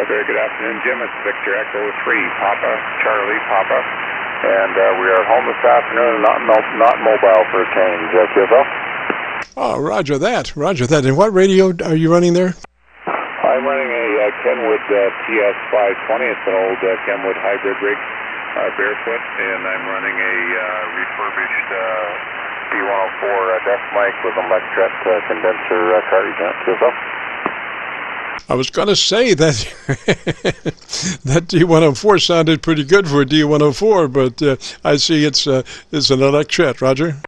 Very good afternoon, Jim. It's Victor Echo 3, Papa, Charlie, Papa. And we are at home this afternoon, not mobile for a change. Qso? Oh, roger that. Roger that. And what radio are you running there? I'm running a Kenwood TS520. It's an old Kenwood hybrid rig, barefoot. And I'm running a refurbished D104 desk mic with an Electret condenser cartridge in it. Qso? I was going to say that that D104 sounded pretty good for a D104, but I see it's an Electret. Roger. Yeah, Qso.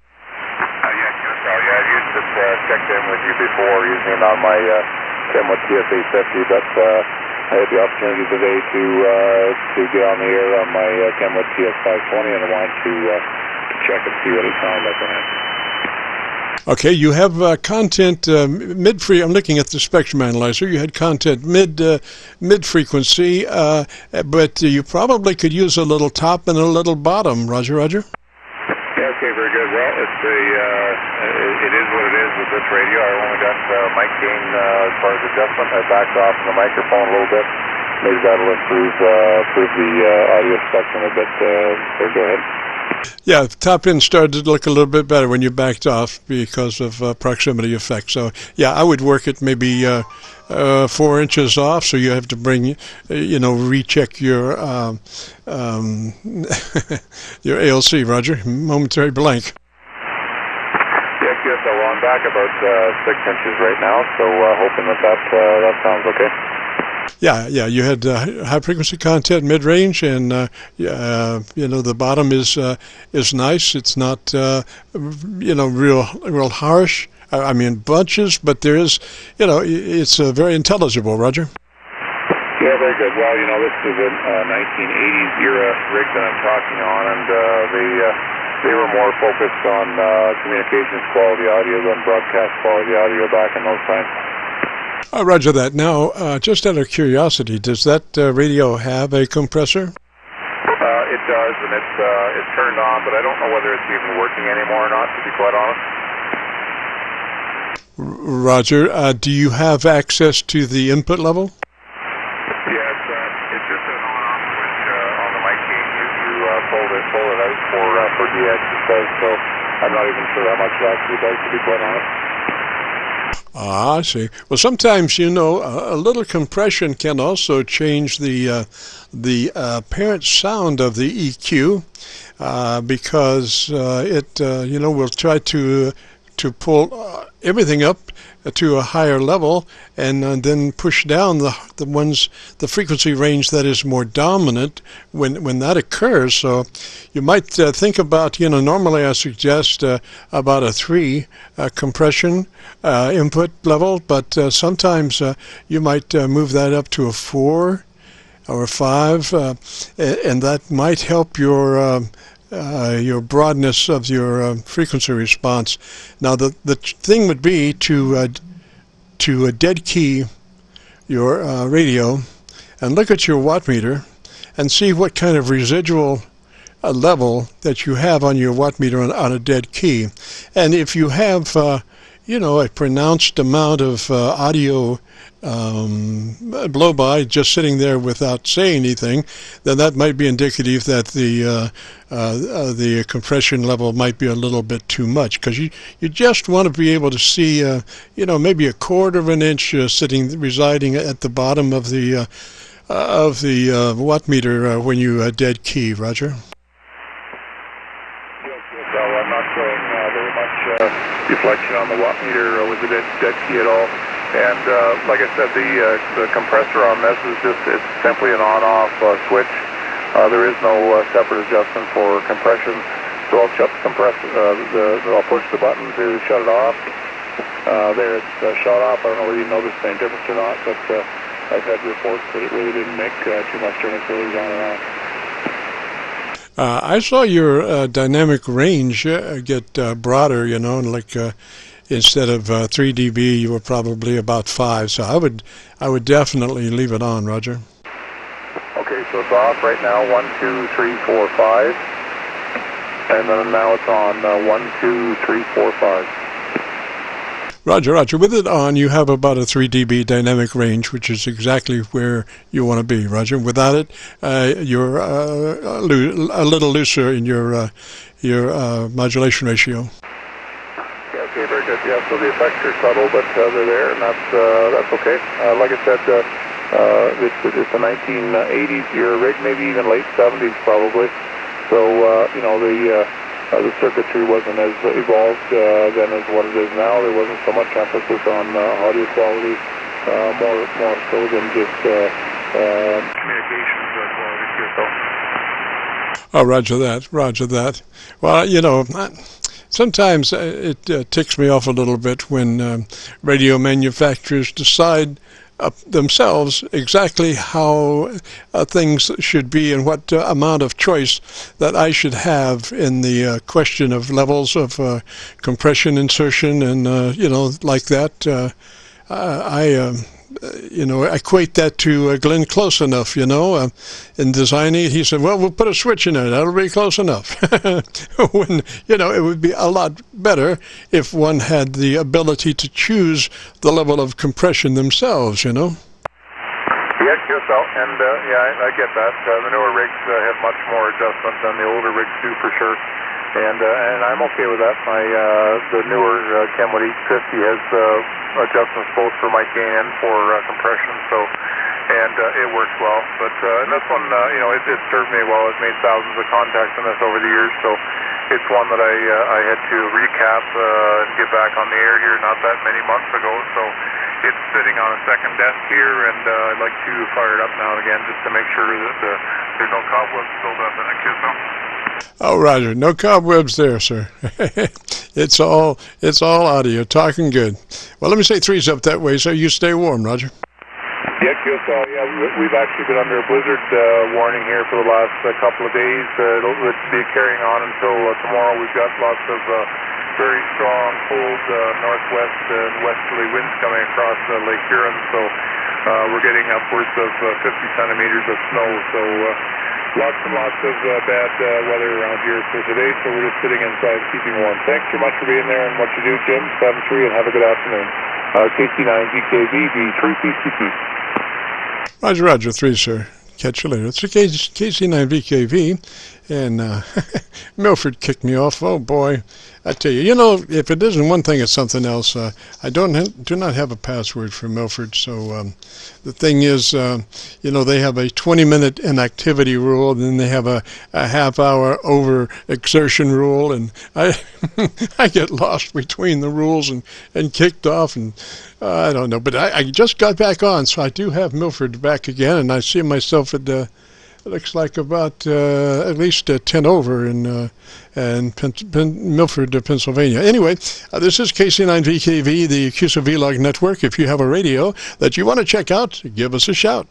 Yeah, I used to check in with you before using it on my Kenwood TS850, but I had the opportunity today to get on the air on my Kenwood TS520, and I wanted to check and see what it sounded like on it. Okay, you have content mid-free. I'm looking at the spectrum analyzer. You had content mid-frequency, but you probably could use a little top and a little bottom. Roger, Roger. Yeah, okay, very good. Well, it is what it is with this radio. I only got mic gain as far as adjustment. I backed off the microphone a little bit. Maybe that'll improve the audio spectrum a bit. So go ahead. Yeah, top end started to look a little bit better when you backed off because of proximity effect. So, yeah, I would work it maybe 4 inches off, so you have to bring, recheck your your ALC, Roger. Momentary blank. Yes, so I'm back about 6 inches right now, so hoping that sounds okay. Yeah, you had high frequency content mid-range, and the bottom is nice. It's not real harsh. I mean bunches, but there is, it's very intelligible. Roger. Yeah, very good. Well, this is a 1980s era rig that I'm talking on, and they were more focused on communications quality audio than broadcast quality audio back in those times. Roger that. Now, just out of curiosity, does that radio have a compressor? It does, and it's turned on, but I don't know whether it's even working anymore or not, to be quite honest. Roger. Do you have access to the input level? Yeah, it's just an on-off switch on the mic gain. You pull it out for DX, it says, so I'm not even sure how much it actually does, to be quite honest. I see. Well, sometimes, a little compression can also change the apparent sound of the EQ because it, will try to pull everything up to a higher level and then push down the frequency range that is more dominant when that occurs. So you might think about, normally I suggest about a 3 compression input level, but sometimes you might move that up to a 4 or a 5, and that might help your broadness of your frequency response. Now, the thing would be to dead key your radio and look at your watt meter and see what kind of residual level that you have on your watt meter on a dead key. And if you have a pronounced amount of audio blow-by just sitting there without saying anything, then that might be indicative that the compression level might be a little bit too much, because you just want to be able to see maybe a 1/4 of an inch residing at the bottom of the watt meter when you dead key. Roger. So I'm not showing very much deflection on the watt meter with the dead key at all. And like I said, the compressor on this it's simply an on-off switch. There is no separate adjustment for compression. So I'll shut the compressor. I'll push the button to shut it off. There, it's shut off. I don't know whether you noticed any difference or not, but I've had reports that it really didn't make too much difference whether it was on or off. I saw your dynamic range get broader, instead of 3 dB, you were probably about 5. So I would definitely leave it on, Roger. Okay, so it's off right now, 1, 2, 3, 4, 5. And then now it's on 1, 2, 3, 4, 5. Roger, Roger. With it on, you have about a 3 dB dynamic range, which is exactly where you want to be, Roger. Without it, you're a little looser in your modulation ratio. Yeah, okay, very good. Yeah, so the effects are subtle, but they're there, and that's okay. Like I said, it's the 1980s year rig, maybe even late 70s probably. So you know, the circuitry wasn't as evolved then as what it is now. There wasn't so much emphasis on audio quality, more so than just communications quality here. So. Oh, roger that, roger that. Well, you know, sometimes it ticks me off a little bit when radio manufacturers decide themselves exactly how things should be and what amount of choice that I should have in the question of levels of compression, insertion, and you know, like that. You know, equate that to Glenn Close Enough, you know. In designing it, he said, well, we'll put a switch in there. That'll be close enough. When, you know, it would be a lot better if one had the ability to choose the level of compression themselves, you know. Yeah, Qso, and yeah, I get that. The newer rigs have much more adjustment than the older rigs do, for sure. And I'm okay with that. The newer Kenwood 850 has adjustments both for mic gain and for compression, so it works well. But and this one, you know, it served me well. I've made thousands of contacts on this over the years, so it's one that I had to recap and get back on the air here not that many months ago. So it's sitting on a second desk here, and I'd like to fire it up now and again just to make sure that there's no cobwebs built up in it, Qso. Oh, Roger, no cobwebs there, sir. It's all audio, talking good. Well, let me say three's up that way, so you stay warm, Roger. Yeah, Qso, yeah, we've actually been under a blizzard warning here for the last couple of days. It'll be carrying on until tomorrow. We've got lots of very strong, cold northwest and westerly winds coming across Lake Huron, so we're getting upwards of 50 centimeters of snow, so lots and lots of bad weather around here for today, so we're just sitting inside keeping warm. Thanks so much for being there and what you do, Jim. 7-3, and have a good afternoon. KC9VKV, B3PCP. Roger, Roger, 3, sir. Catch you later. It's a KC9VKV, and Milford kicked me off. Oh, boy. I tell you, you know, if it isn't one thing, it's something else. I do not have a password for Milford, so the thing is, you know, they have a 20-minute inactivity rule, and then they have a half-hour over-exertion rule, and I get lost between the rules and kicked off, and I don't know. But I just got back on, so I do have Milford back again, and I see myself at it looks like about at least 10 over in Milford, Pennsylvania. Anyway, this is KC9VKV, the Qso-Vlog network. If you have a radio that you want to check out, give us a shout.